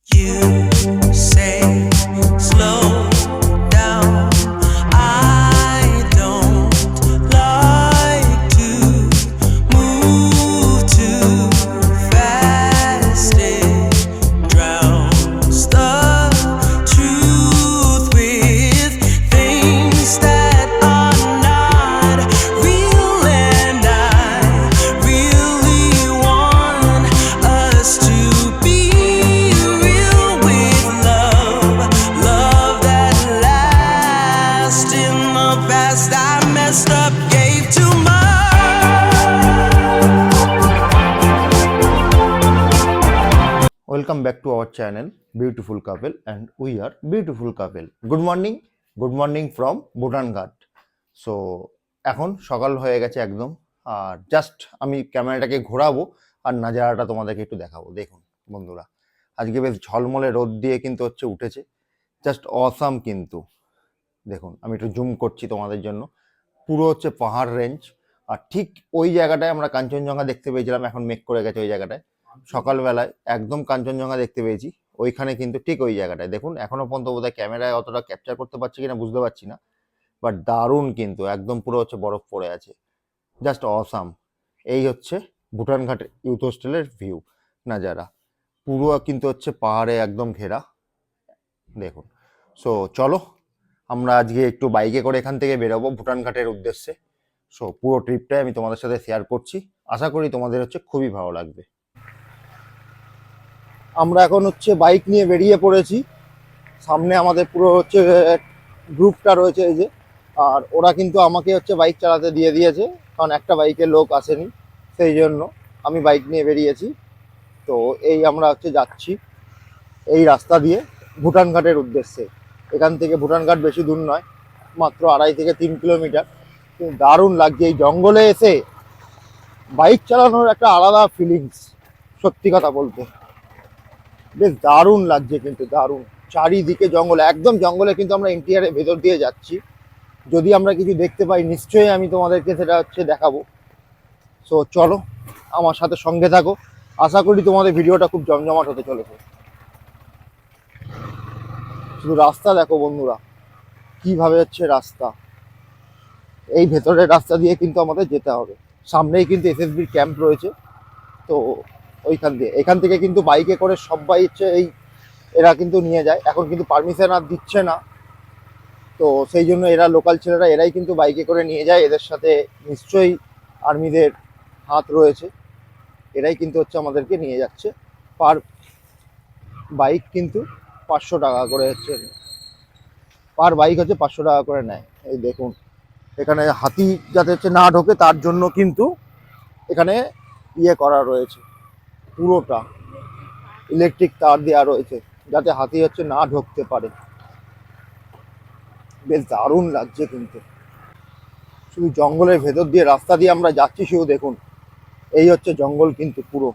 You say slow down. I don't like to move too fast. It drowns the truth with things that are not real, and I really want us to be real with love that lasts. In the past I messed up, gave too much. Welcome back to our channel Beautiful Couple, and we are Beautiful Couple. Good morning from Bhutan Ghat. So এখন সকাল হয়ে গেছে একদম, আর just আমি ক্যামেরাটাকে ঘোরাবো আর নাজারাটা তোমাদেরকে একটু দেখাবো। দেখুন বন্ধুরা, আজকে বেশ ঝলমলে রোদ দিয়ে কিন্তু হচ্ছে উঠেছে, জাস্ট অসাম। কিন্তু দেখুন আমি একটু জুম করছি তোমাদের জন্য, পুরো হচ্ছে পাহাড় রেঞ্জ, আর ঠিক ওই জায়গাটায় আমরা কাঞ্চনজঙ্ঘা দেখতে পেয়েছিলাম। এখন মেঘ করে গেছে ওই জায়গাটায়, সকালবেলায় একদম কাঞ্চনজঙ্ঘা দেখতে পেয়েছি ওইখানে, কিন্তু ঠিক ওই জায়গাটায় দেখুন। এখনো পর্যন্ত বোধহয় ক্যামেরায় অতটা ক্যাপচার করতে পারছি কিনা বুঝতে পারছি না, বাট দারুণ কিন্তু, একদম পুরো হচ্ছে বরফ পড়ে আছে, জাস্ট অসাম। এই হচ্ছে ভুটান ঘাট ইউথ হোস্টেলের ভিউ নাজারা, পুরো কিন্তু হচ্ছে পাহাড়ে একদম ঘেরা, দেখুন। সো চলো আমরা আজকে একটু বাইকে করে এখান থেকে বেরোবো ভুটান ঘাটের উদ্দেশ্যে। সো পুরো ট্রিপটাই আমি তোমাদের সাথে শেয়ার করছি, আশা করি তোমাদের হচ্ছে খুবই ভালো লাগবে। আমরা এখন হচ্ছে বাইক নিয়ে বেরিয়ে পড়েছি। সামনে আমাদের পুরো হচ্ছে গ্রুপটা রয়েছে এই যে, আর ওরা কিন্তু আমাকে হচ্ছে বাইক চালাতে দিয়ে দিয়েছে, কারণ একটা বাইকে লোক আসেনি, সেই জন্য আমি বাইক নিয়ে বেরিয়েছি। তো এই আমরা হচ্ছে যাচ্ছি এই রাস্তা দিয়ে ভুটান ঘাটের উদ্দেশ্যে। এখান থেকে ভুটান ঘাট বেশি দূর নয়, মাত্র 2.5 থেকে 3 কিলোমিটার। কিন্তু দারুণ লাগছে এই জঙ্গলে এসে বাইক চালানোর একটা আলাদা ফিলিংস, সত্যি কথা বলতে বেশ দারুণ লাগছে, কিন্তু দারুণ। চারিদিকে জঙ্গল, একদম জঙ্গলে, কিন্তু আমরা ইন্টিরিয়ারের ভেতর দিয়ে যাচ্ছি। যদি আমরা কিছু দেখতে পাই নিশ্চয়ই আমি তোমাদেরকে সেটা হচ্ছে দেখাবো। সো চলো আমার সাথে সঙ্গে থাকো, আশা করি তোমাদের ভিডিওটা খুব জমজমাট হতে চলেছে। শুধু রাস্তা দেখো বন্ধুরা, কিভাবে হচ্ছে রাস্তা, এই ভেতরের রাস্তা দিয়ে কিন্তু আমাদের যেতে হবে। সামনেই কিন্তু এসএসবির ক্যাম্প রয়েছে, তো ওইখান দিয়ে, এখান থেকে কিন্তু বাইকে করে সবাই হচ্ছে এই এরা কিন্তু নিয়ে যায়। এখন কিন্তু পারমিশন আর দিচ্ছে না, তো সেই জন্য এরা লোকাল ছেলেরা এরাই কিন্তু বাইকে করে নিয়ে যায়। এদের সাথে নিশ্চয়ই আর্মিদের হাত রয়েছে, এরাই কিন্তু হচ্ছে আমাদেরকে নিয়ে যাচ্ছে। পার বাইক কিন্তু 500 টাকা করে হচ্ছে, পার বাইক হচ্ছে 500 টাকা করে নেয়। এই দেখুন এখানে হাতি যাতে হচ্ছে না ঢোকে তার জন্য কিন্তু এখানে ইয়ে করা রয়েছে, পুরোটা ইলেকট্রিক তার দেওয়া রয়েছে যাতে হাতি হচ্ছে না ঢুকতে পারে। বেশ দারুণ লাগছে কিন্তু, শুধু জঙ্গলের ভেতর দিয়ে রাস্তা দিয়ে আমরা যাচ্ছি। শুধু দেখুন এই হচ্ছে জঙ্গল, কিন্তু পুরো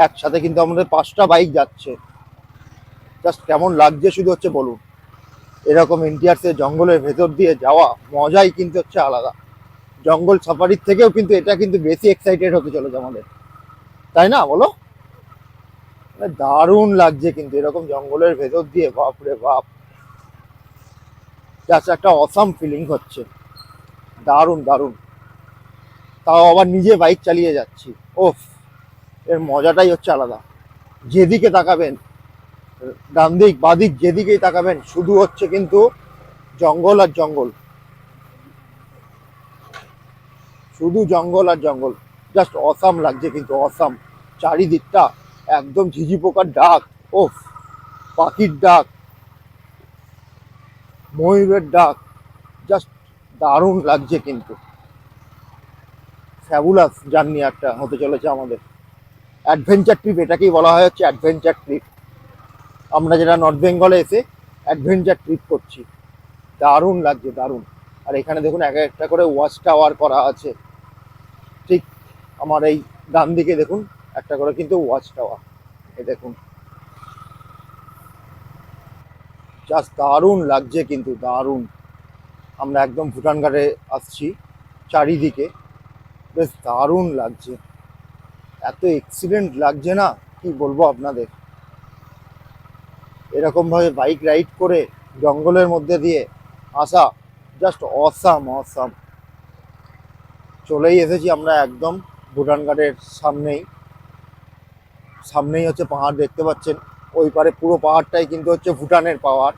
একসাথে কিন্তু আমাদের 5টা বাইক যাচ্ছে। জাস্ট কেমন লাগছে শুধু হচ্ছে বলুন। এরকম ইন্টিয়ার্সের জঙ্গলের ভেতর দিয়ে যাওয়া মজাই কিন্তু হচ্ছে আলাদা। জঙ্গল সাফারির থেকেও কিন্তু এটা কিন্তু বেশি এক্সাইটেড হতে চলেছে আমাদের, তাই না বলো? দারুণ লাগছে কিন্তু এরকম জঙ্গলের ভেতর দিয়ে, বাপরে বাপ, জাস্ট একটা অসাম ফিলিং হচ্ছে, দারুণ দারুণ। তাও আবার নিজে বাইক চালিয়ে যাচ্ছি, ওফ, এর মজাটাই হচ্ছে আলাদা। যেদিকে তাকাবেন, ডান দিক বাদিক যেদিকেই তাকাবেন শুধু হচ্ছে কিন্তু জঙ্গল আর জঙ্গল, শুধু জঙ্গল আর জঙ্গল। জাস্ট অসাম লাগছে কিন্তু, অসাম। চারিদিকটা একদম ঝিঝি পোকার ডাক, ওফ, পাখির ডাক, ময়ূরের ডাক, জাস্ট দারুণ লাগছে কিন্তু। ফ্যাবুলাস জার্নি একটা হতে চলেছে আমাদের, অ্যাডভেঞ্চার ট্রিপ, এটাকেই বলা হয় হচ্ছে অ্যাডভেঞ্চার ট্রিপ। আমরা যেটা নর্থ বেঙ্গলে এসে অ্যাডভেঞ্চার ট্রিপ করছি, দারুণ লাগছে দারুণ। আর এখানে দেখুন এক একটা করে ওয়াচ টাওয়ার করা আছে, ঠিক আমার এই ডান দিকে দেখুন একটা করে কিন্তু ওয়াচ টাওয়ার, এই দেখুন, জাস্ট দারুণ লাগছে কিন্তু, দারুণ। আমরা একদম ভুটান ঘাটে আসছি, চারিদিকে বেশ দারুণ লাগছে, এত এক্সিলেন্ট লাগছে না কি বলবো আপনাদের। এরকম ভাবে বাইক রাইড করে জঙ্গলের মধ্যে দিয়ে আসা জাস্ট অসাম অসাম। চলেই এসেছি আমরা একদম ভুটান ঘাটের সামনেই। সামনেই হচ্ছে পাহাড় দেখতে পাচ্ছেন, ওই পারে পুরো পাহাড়টাই কিন্তু হচ্ছে ভুটানের পাহাড়।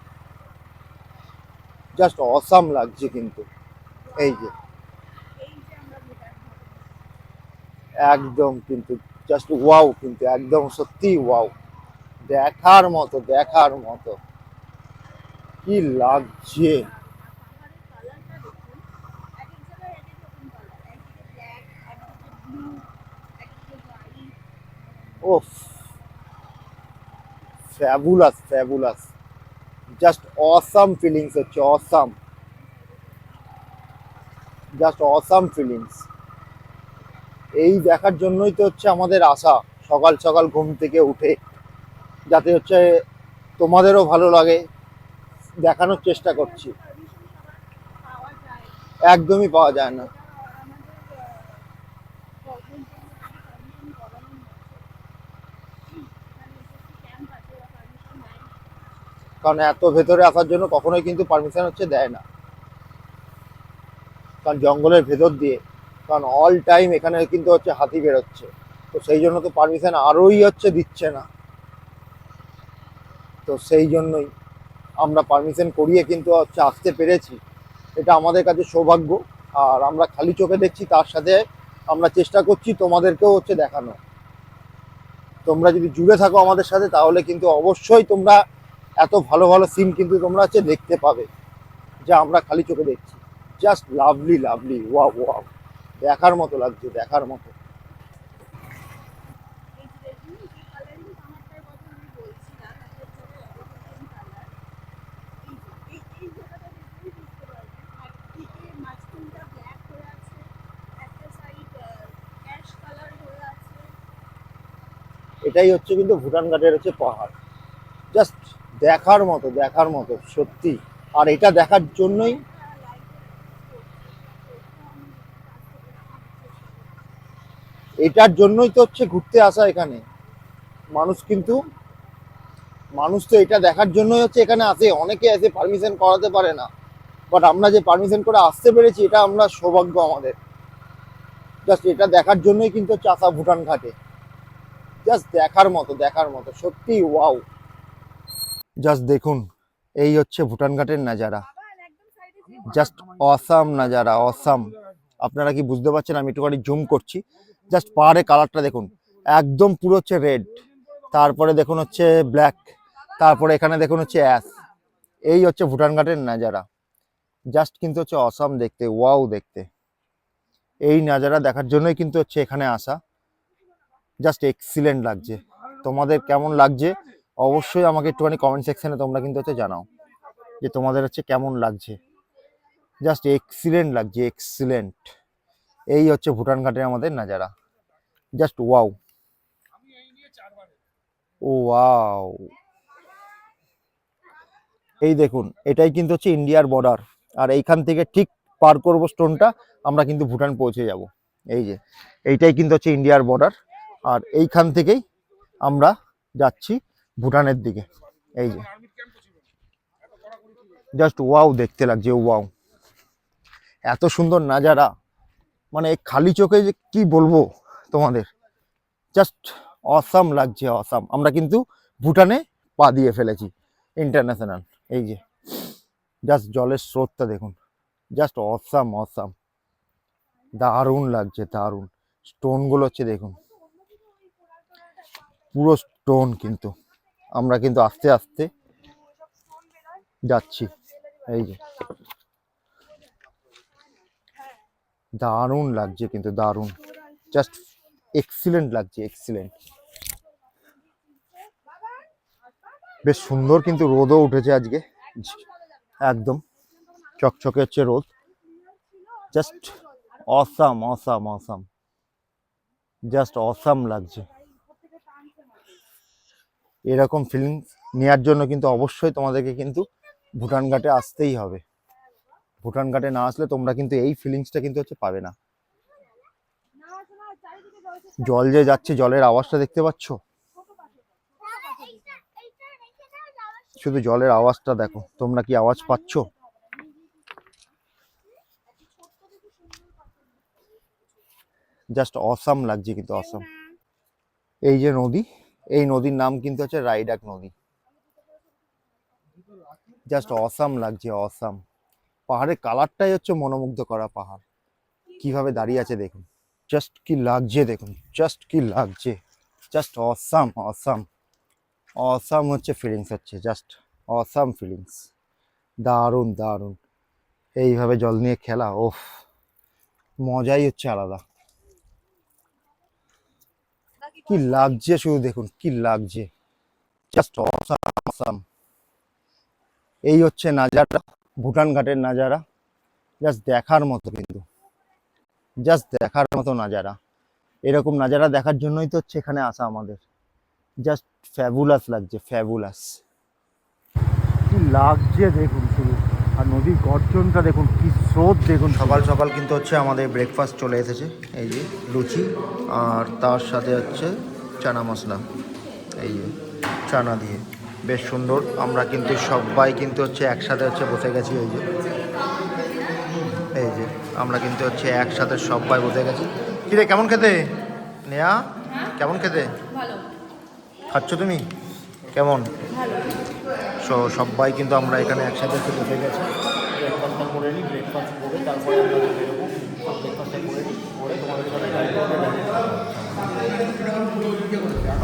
জাস্ট অসাম লাগছে কিন্তু। এই যে একদম কিন্তু জাস্ট ওয়াও, কিন্তু একদম সত্যি ওয়াও, দেখার মতো দেখার মতো, কি লাগছে। ওফ, fabulous fabulous, just awesome feelings হচ্ছে, অসাম, জাস্ট অসাম ফিলিংস। এই দেখার জন্যই তো হচ্ছে আমাদের আশা, সকাল সকাল ঘুম থেকে উঠে, যাতে হচ্ছে তোমাদেরও ভালো লাগে, দেখানোর চেষ্টা করছি। একদমই পাওয়া যায় না, কারণ এত ভেতরে আসার জন্য কখনোই কিন্তু পারমিশন হচ্ছে দেয় না, কারণ জঙ্গলের ভেতর দিয়ে, কারণ অল টাইম এখানে কিন্তু হচ্ছে হাতি বেরোচ্ছে, তো সেই জন্য তো পারমিশন আরোই হচ্ছে দিচ্ছে না। তো সেই জন্যই আমরা পারমিশন করিয়ে কিন্তু হচ্ছে আসতে পেরেছি, এটা আমাদের কাছে সৌভাগ্য। আর আমরা খালি চোখে দেখছি, তার সাথে আমরা চেষ্টা করছি তোমাদেরকেও হচ্ছে দেখানো। তোমরা যদি জুড়ে থাকো আমাদের সাথে, তাহলে কিন্তু অবশ্যই তোমরা এত ভালো ভালো সিন কিন্তু তোমরা হচ্ছে দেখতে পাবে, যা আমরা খালি চোখে দেখছি। Just lovely lovely, wow wow, দেখার মতো লাগছে, দেখার মতো। এটাই হচ্ছে কিন্তু ভুটান ঘাটের হচ্ছে পাহাড়, জাস্ট দেখার মতো দেখার মতো সত্যি। আর এটা দেখার জন্যই, এটার জন্যই তো হচ্ছে ঘুরতে আসা এখানে মানুষ, কিন্তু মানুষ তো এটা দেখার জন্যই হচ্ছে এখানে আসে। অনেকে এসে পারমিশন করাতে পারে না, বাট আমরা যে পারমিশন করে আসতে পেরেছি, এটা আমরা সৌভাগ্য আমাদের। জাস্ট এটা দেখার জন্যই কিন্তু হচ্ছে আসা ভুটান ঘাটে, জাস্ট দেখার মতো দেখার মতো সত্যি ওয়াও। জাস্ট দেখুন, এই হচ্ছে ভুটান ঘাটের নাজারা, জাস্ট অসাম নাজারা, অসাম। আপনারা কি বুঝতে পারছেন? আমি একটুখানি জুম করছি, জাস্ট পাহাড়ের কালারটা দেখুন, একদম পুরো হচ্ছে রেড, তারপরে দেখুন হচ্ছে ব্ল্যাক, তারপরে এখানে দেখুন হচ্ছে অ্যাশ। এই হচ্ছে ভুটান ঘাটের নাজারা, জাস্ট কিন্তু হচ্ছে অসাম দেখতে, ওয়াও দেখতে। এই নাজারা দেখার জন্যই কিন্তু হচ্ছে এখানে আসা, জাস্ট এক্সিলেন্ট লাগছে। তোমাদের কেমন লাগছে অবশ্যই আমাকে একটুখানি কমেন্ট সেকশনে তোমরা কিন্তু হচ্ছে জানাও, যে তোমাদের হচ্ছে কেমন লাগছে। জাস্ট এক্সিলেন্ট লাগছে, এক্সিলেন্ট। এই হচ্ছে ভুটান ঘাটের আমাদের নাজারা, জাস্ট ওয়াও, ও ওয়াও। এই দেখুন, এটাই কিন্তু হচ্ছে ইন্ডিয়ার বর্ডার, আর এইখান থেকে ঠিক পার করবো স্টোনটা, আমরা কিন্তু ভুটান পৌঁছে যাব। এই যে এইটাই কিন্তু হচ্ছে ইন্ডিয়ার বর্ডার, আর এইখান থেকেই আমরা যাচ্ছি ভুটানের দিকে। এই যে জাস্ট ওয়াও দেখতে লাগছে, ওয়াও, এত সুন্দর নাজারা, মানে খালি চোখে যে কি বলবো তোমাদের, জাস্ট অসাম লাগছে, অসাম। আমরা কিন্তু ভুটানে পা দিয়ে ফেলেছি, ইন্টারন্যাশনাল। এই যে জাস্ট জলের স্রোতটা দেখুন, জাস্ট অসাম অসাম, দারুণ লাগছে, দারুণ। স্টোনগুলো হচ্ছে দেখুন, পুরো স্টোন কিন্তু। আমরা কিন্তু আস্তে আস্তে যাচ্ছি, এই যে দারুণ লাগছে কিন্তু, দারুণ, জাস্ট এক্সিলেন্ট লাগছে, এক্সিলেন্ট। বেশ সুন্দর কিন্তু রোদও উঠেছে আজকে, একদম চকচকে হচ্ছে রোদ, just awesome awesome awesome, just awesome লাগছে। এরকম ফিলিংস নেওয়ার জন্য কিন্তু অবশ্যই তোমাদেরকে কিন্তু ভুটান ঘাটে আসতেই হবে। ভুটান ঘাটে না আসলে তোমরা কিন্তু এই ফিলিংসটা কিন্তু হচ্ছে পাবে না। জল যে যাচ্ছে, জলের আওয়াজটা দেখতে পাচ্ছ, শুধু জলের আওয়াজটা দেখো, তোমরা কি আওয়াজ পাচ্ছ? জাস্ট অসাম লাগছে, কিন্তু অসাম। এই যে নদী, এই নদীর নাম কিন্তু হচ্ছে রায়ডাক নদী। জাস্ট অসাম লাগছে, অসাম। পাহাড়ের কালারটাই হচ্ছে মনোমুগ্ধ করা। পাহাড় কিভাবে দাঁড়িয়ে আছে দেখুন, জাস্ট কি লাগছে দেখুন, জাস্ট কি লাগছে, জাস্ট অসাম, অসাম, অসাম হচ্ছে ফিলিংস, হচ্ছে জাস্ট অসাম ফিলিংস। দারুণ দারুণ। এইভাবে জল নিয়ে খেলা, ওফ, মজাই হচ্ছে আলাদা। কি লাগছে শুধু দেখুন, কি লাগছে, জাস্ট অসাম, অসাম। এই হচ্ছে নাজারা, ভুটান ঘাটের নাজারা। জাস্ট দেখার মতো, কিন্তু জাস্ট দেখার মতো নাজারা। এরকম নাজারা দেখার জন্যই তো হচ্ছে এখানে আসা আমাদের। জাস্ট ফ্যাবুলাস লাগছে, ফ্যাবুলাস। কি লাগছে দেখুন শুধু, আর নদীর গর্জনটা দেখুন, কি স্রোত দেখুন। সকাল সকাল কিন্তু হচ্ছে আমাদের ব্রেকফাস্ট চলে এসেছে। এই যে লুচি, আর তার সাথে হচ্ছে চানা মশলা, এই যে চানা দিয়ে, বেশ সুন্দর। আমরা কিন্তু সবাই কিন্তু হচ্ছে একসাথে হচ্ছে বসে গেছি। এই যে আমরা কিন্তু হচ্ছে একসাথে সবাই বসে গেছি। কিরে কেমন খেতে নেয়া, কেমন খেতে খাচ্ছ তুমি, কেমন? সো সবাই কিন্তু আমরা এখানে একসাথে একটু বসে গেছি। ব্রেকফাস্টটা করে নিই, ব্রেকফাস্ট করে তারপরে আমরা বেরোবো। ব্রেকফাস্টটা করে নিই, করে তোমাদের সাথে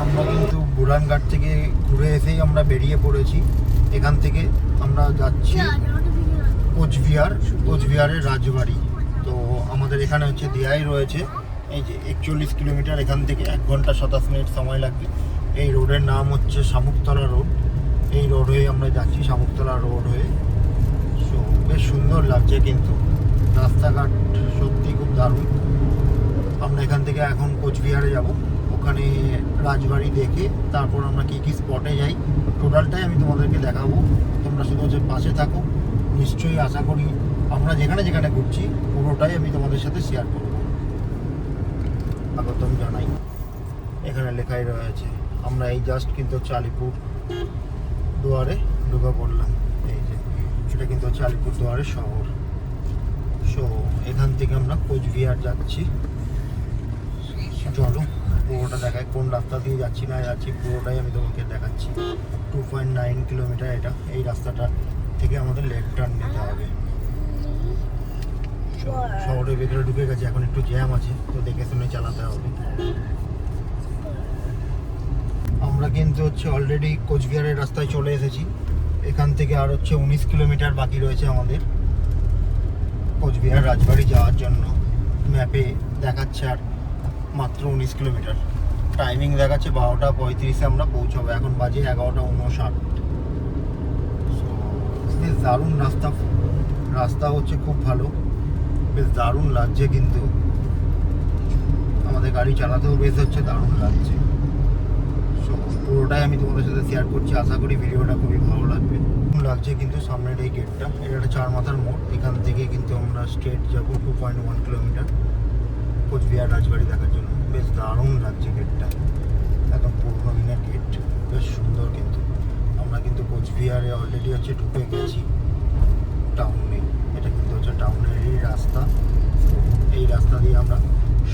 আমরা কিন্তু বুড়ানঘাট থেকে ঘুরে এসেই আমরা বেরিয়ে পড়েছি। এখান থেকে আমরা যাচ্ছি কোচবিহার, কোচবিহারের রাজবাড়ি। তো আমাদের এখানে হচ্ছে দিয়াই রয়েছে। এই যে 41 কিলোমিটার এখান থেকে, 1 ঘন্টা 27 মিনিট সময় লাগবে। এই রোডের নাম হচ্ছে শামুকতলা রোড। এই রোড হয়ে আমরা যাচ্ছি, শামুকতলা রোড হয়ে। সো বেশ সুন্দর লাগছে, কিন্তু রাস্তাঘাট সত্যি খুব দারুণ। আমরা এখান থেকে এখন কোচবিহারে যাব, ওখানে রাজবাড়ি দেখে তারপর আমরা কী কী স্পটে যাই টোটালটাই আমি তোমাদেরকে দেখাবো। তোমরা শুধু হচ্ছে পাশে থাকো, নিশ্চয়ই আশা করি আমরা যেখানে যেখানে ঘুরছি পুরোটাই আমি তোমাদের সাথে শেয়ার করব। আগত আমি জানাই, এখানে লেখাই রয়েছে। আমরা এই জাস্ট কিন্তু হচ্ছে আলিপুর দুয়ারে ঢুকে পড়লাম। এই যে এটা কিন্তু হচ্ছে আলিপুর দুয়ারের শহর। সো এখান থেকে আমরা কোচবিহার যাচ্ছি। চলো পুরোটা দেখায়, কোন রাস্তা দিয়ে যাচ্ছি না যাচ্ছি পুরোটাই আমি তোমাকে দেখাচ্ছি। 2.9 কিলোমিটার এটা। এই রাস্তাটা থেকে আমাদের লেফট টার্ন নিতে হবে। শহরের ভেতরে ঢুকে গেছে, এখন একটু জ্যাম আছে, তো দেখে শুনে চালাতে হবে। আমরা কিন্তু হচ্ছে অলরেডি কোচবিহারের রাস্তায় চলে এসেছি। এখান থেকে আর হচ্ছে 19 কিলোমিটার বাকি রয়েছে আমাদের কোচবিহার রাজবাড়ি যাওয়ার জন্য। ম্যাপে দেখাচ্ছে আর মাত্র 19 কিলোমিটার। টাইমিং দেখাচ্ছে 12:35-এ আমরা পৌঁছাবো। এখন বাজে 11:59। বেশ দারুণ রাস্তা, রাস্তা হচ্ছে খুব ভালো, বেশ দারুণ লাগছে। কিন্তু আমাদের গাড়ি চালাতেও বেশ হচ্ছে দারুণ লাগছে। সো পুরোটাই আমি তোমাদের সাথে শেয়ার করছি, আশা করি ভিডিওটা খুবই ভালো লাগবে। লাগছে কিন্তু সামনের এই গেটটা, এটা একটা 4 মাথার মোড়। এখান থেকে কিন্তু আমরা স্ট্রেট যাবো 2.1 কিলোমিটার কোচবিহার রাজবাড়ি দেখার জন্য। বেশ দারুণ লাগছে গেটটা, একদম পুরোনো দিনের গেট, বেশ সুন্দর। কিন্তু আমরা কিন্তু কোচবিহারে অলরেডি হচ্ছে ঢুকে গেছি টাউনে। এটা কিন্তু হচ্ছে টাউনেরই রাস্তা। এই রাস্তা দিয়ে আমরা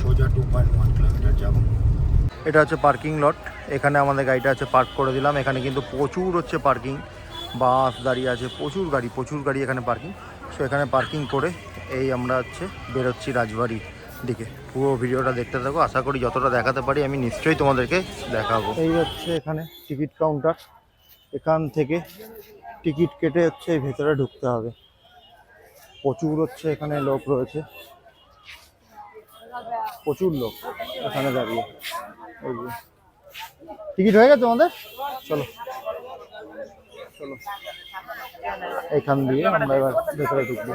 সোজা 2.1 কিলোমিটার যাব। এটা হচ্ছে পার্কিং লট, এখানে আমাদের গাড়িটা হচ্ছে পার্ক করে দিলাম। এখানে কিন্তু প্রচুর হচ্ছে পার্কিং, বাস দাঁড়িয়ে আছে, প্রচুর গাড়ি এখানে পার্কিং। সো এখানে পার্কিং করে এই আমরা হচ্ছে বেরোচ্ছি রাজবাড়ির দিকে। পুরো ভিডিওটা দেখতে থাকো, আশা করি যতটা দেখাতে পারি আমি নিশ্চয়ই তোমাদেরকে দেখাবো। এই হচ্ছে এখানে টিকিট কাউন্টার, এখান থেকে টিকিট কেটে হচ্ছে ভেতরে ঢুকতে হবে। প্রচুর হচ্ছে এখানে লোক রয়েছে, প্রচুর লোক এখানে দাঁড়িয়ে। ওই যে টিকিট হয়ে গেছে তোমাদের, চলো চলো এইখান দিয়ে আমরা এবার ভেতরে ঢুকবো।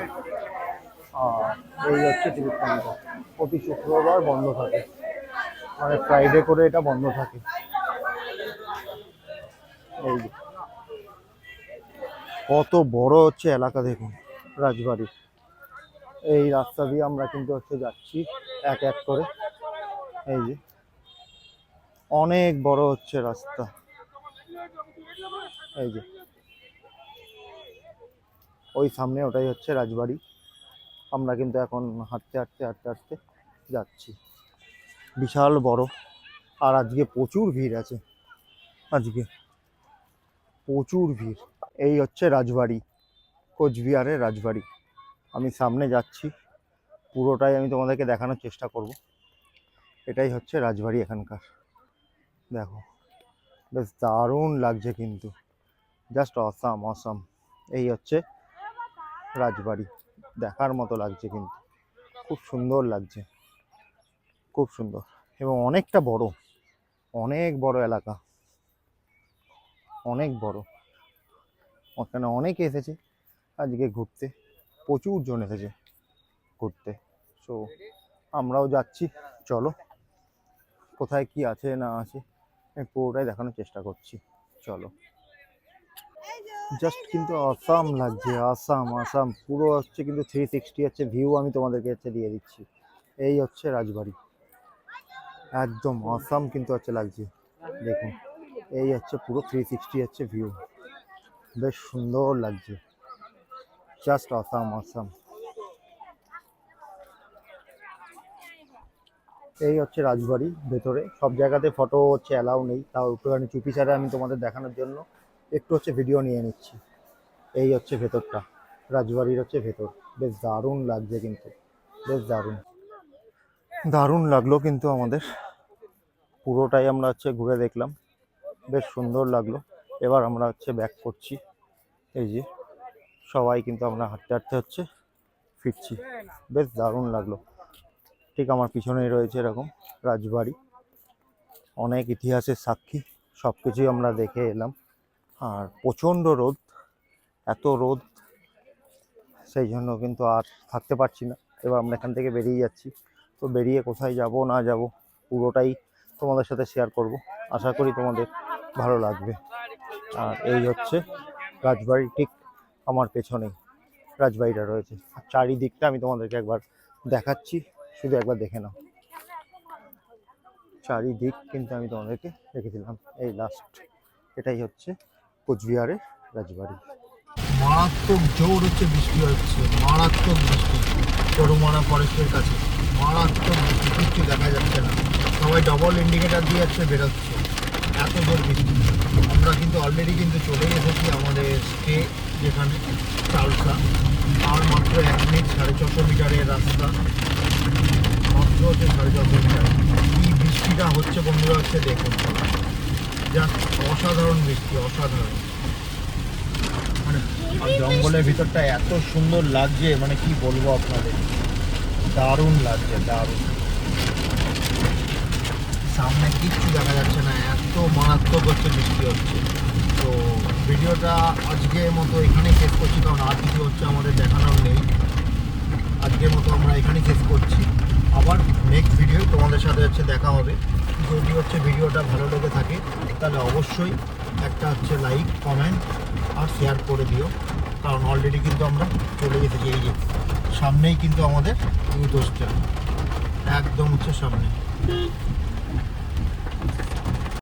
এই হচ্ছে টিকিট কাউন্টার, প্রতি শুক্রবার বন্ধ থাকে, মানে ফ্রাইডে করে এটা বন্ধ থাকে। এই যে কত বড় হচ্ছে এলাকা দেখুন রাজবাড়ির। এই রাস্তা দিয়ে আমরা কিন্তু হচ্ছে যাচ্ছি এক এক করে। এই যে অনেক বড় হচ্ছে রাস্তা। এই যে ওই সামনে ওটাই হচ্ছে রাজবাড়ি। আমরা কিন্তু এখন হাঁটতে হাঁটতে হাঁটতে হাঁটতে যাচ্ছি। বিশাল বড়, আর আজকে প্রচুর ভিড় আছে, আজকে প্রচুর ভিড়। এই হচ্ছে রাজবাড়ি, কোচবিহারের রাজবাড়ি। আমি সামনে যাচ্ছি, পুরোটাই আমি তোমাদেরকে দেখানোর চেষ্টা করব। এটাই হচ্ছে রাজবাড়ি এখানকার। দেখো বেশ দারুণ লাগছে কিন্তু, জাস্ট অসাম অসাম। এই হচ্ছে রাজবাড়ি, দেখার মতো লাগছে কিন্তু, খুব সুন্দর লাগছে, খুব সুন্দর। এবং অনেকটা বড়, অনেক বড় এলাকা, অনেক বড়। ওখানে অনেকে এসেছে আজকে ঘুরতে, প্রচুর জন এসেছে ঘুরতে। সো আমরাও যাচ্ছি, চলো কোথায় কি আছে না আছে আমি পুরোটাই দেখানোর চেষ্টা করছি, চলো। জাস্ট কিন্তু আসাম লাগছে, আসাম আসাম পুরো হচ্ছে কিন্তু 360 হচ্ছে ভিউ আমি তোমাদেরকে হচ্ছে দিয়ে দিচ্ছি। এই হচ্ছে রাজবাড়ি, একদম আসাম কিন্তু হচ্ছে লাগছে, দেখুন এই হচ্ছে পুরো 360 হচ্ছে ভিউ, বেশ সুন্দর লাগছে, জাস্ট আসাম আসাম। এই হচ্ছে রাজবাড়ি ভেতরে, সব জায়গাতে ফটো হচ্ছে অ্যালাউ নেই, তাও একটুখানি চুপি ছাড়া আমি তোমাদের দেখানোর জন্য একটু হচ্ছে ভিডিও নিয়ে নিচ্ছি। এই হচ্ছে ভেতরটা, রাজবাড়ির হচ্ছে ভেতর, বেশ দারুণ লাগছে কিন্তু, বেশ দারুণ দারুণ লাগলো কিন্তু আমাদের। পুরোটাই আমরা হচ্ছে ঘুরে দেখলাম, বেশ সুন্দর লাগলো। এবার আমরা হচ্ছে ব্যাক করছি, এই যে সবাই কিন্তু আমরা হাঁটতে হাঁটতে হচ্ছে ফিরছি, বেশ দারুণ লাগলো। ঠিক আমার পিছনেই রয়েছে এরকম রাজবাড়ি, অনেক ইতিহাসের সাক্ষী, সব কিছুই আমরা দেখে এলাম। আর প্রচণ্ড রোদ, এত রোদ, সেই জন্য কিন্তু আর থাকতে পারছি না। এবার আমরা এখান থেকে বেরিয়ে যাচ্ছি, তো বেরিয়ে কোথায় যাব না যাব পুরোটাই তোমাদের সাথে শেয়ার করব, আশা করি তোমাদের ভালো লাগবে। আর এই হচ্ছে রাজবাড়ি, ঠিক আমার পেছনেই রাজবাড়িটা রয়েছে। আর চারিদিকটা আমি তোমাদেরকে একবার দেখাচ্ছি, শুধু একবার দেখে নাও। চারিদিক কিন্তু আমি তোমাদেরকে রেখেছিলাম, এই লাস্ট এটাই হচ্ছে কোচবিহারের রাজবাড়ি। মারাত্মক জোর হচ্ছে বৃষ্টি হচ্ছে, মারাত্মক বৃষ্টি, গরুমারা ফরেস্টের কাছে মারাত্মক বৃষ্টি, কিচ্ছু দেখা যাচ্ছে না, সবাই ডবল ইন্ডিকেটার দিয়ে যাচ্ছে বেরোচ্ছে, এত জোর বৃষ্টি। আমরা কিন্তু অলরেডি কিন্তু চলেই এসেছি আমাদের স্টে যেখানে চালসা, আর মাত্র 1 মিনিট 450 মিটারের রাস্তা, মাত্র হচ্ছে 450 মিটার। কি বৃষ্টিটা হচ্ছে বন্ধুরা হচ্ছে দেখুন, জাস্ট অসাধারণ বৃষ্টি, অসাধারণ। মানে আর জঙ্গলের ভিতরটা এত সুন্দর লাগছে, মানে কি বলবো আপনাদের, দারুণ লাগছে, দারুণ। সামনে কিচ্ছু দেখা যাচ্ছে না, এত মারাত্মক হচ্ছে বৃষ্টি হচ্ছে। তো ভিডিওটা আজকের মতো এখানেই শেষ করছি, কারণ আর কিছু হচ্ছে আমাদের দেখানোর নেই। আজকের মতো আমরা এখানেই শেষ করছি, আবার নেক্সট ভিডিও তোমাদের সাথে হচ্ছে দেখা হবে। যদি হচ্ছে ভিডিওটা ভালো লেগে থাকে তাহলে অবশ্যই একটা হচ্ছে লাইক, কমেন্ট আর শেয়ার করে দিও, কারণ অলরেডি কিন্তু আমরা চলে এসেছি। এই যে সামনেই কিন্তু আমাদের ইউথ হোস্টেল, একদম হচ্ছে সামনে।